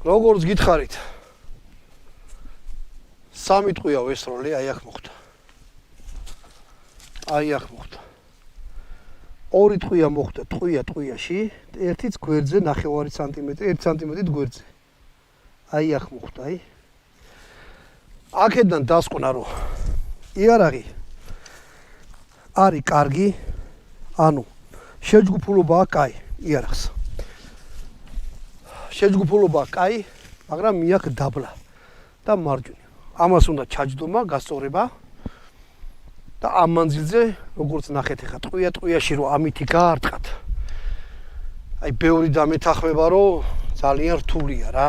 როგორც გითხარით. სამი ტყვია ვესროლე, აი აქ მოხდა. აი აქ მოხდა. ორი ტყვია მოხდა, ტყვიაში, ერთიც გვერდზე 9 სანტიმეტრი, 1 სანტიმეტრით გვერდზე. აი აქ მოხდა, აი. აქედან დასკვნა რომ იარაღი არის კარგი, ანუ შეჯგუფულობაა კაი იარაღს. შეჯგუფულობაა კაი, მაგრამ მიაქვს დაბლა და მარჯვნივ. ამას უნდა ჩაჯდომა, გასწორება და ამ მანძილზე, როგორც ნახეთ ახლა ტყვიაში რომ ამითი გაარტყათ. აი ბევრი დამეთახმება რომ ძალიან რთულია რა.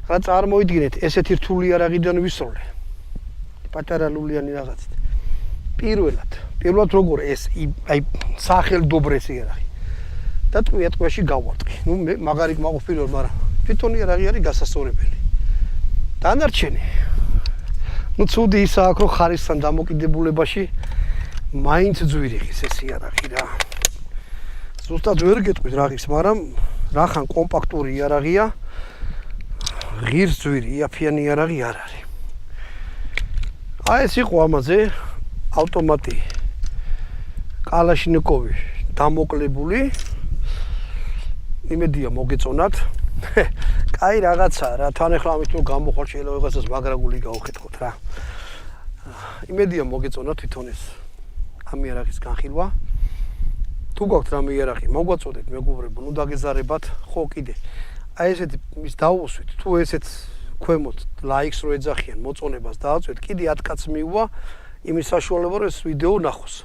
რა წარმოიდგინეთ, ესეთი რთული იარაღიდან ვისროლე. პატარა ლულიანი რაღაცით. პირველად როგორ ეს აი სახელდობრეს იარაღი. და ტყვიაში გავარტყი. ნუ მე მაგარი მაყოფილებ, მაგრამ თვითონ იარაღი არის გასასწორებელი. დანარჩენი. ნუ ცუდი ისაა, რომ ხარისთან დამოკიდებულებაში მაინც ძვირიღის ეს იარაღი რა. ზუსტად ვერ გეტყვით რა ღირს, მაგრამ რახან კომპაქტური იარაღია. ღირს ძვირი, იაფიანი იარაღი არ არის. აი ეს იყო ამაზე ავტომატი კალაშნიკოვი დამოკლებული. იმედია მოგეწონათ. კაი რაღაცაა რა, თან ახლა ამით რომ გამოხვალ შეიძლება ვიღაცას მაგრაგული გაუხეთქოთ რა. იმედია მოგეწონათ თვითონ ეს ამ იარაღის განხილვა. თუ გაქვთ რამე იარაღი, მოგვაწოდეთ მეგობრებო, ნუ დაგეზარებათ, ხო კიდე. აი ესეთი ის დაუსვით, თუ ესეც ქვემოთ ლაიქს რო ეძახიან, მოწონებას დააწვეთ, კიდე 10 კაცს მიუვა იმის საშუალება რომ ეს ვიდეო ნახოს.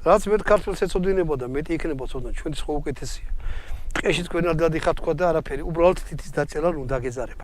რაც მეტ ქართულს ეცოდინება და მეტი იქნება ცოდნა, ჩვენთვის ხო უკეთესია. ტყეში თქვენ არ გადიხართ თქვა და არაფერი, უბრალოდ თითის დაწერა ნუ დაგეზარება.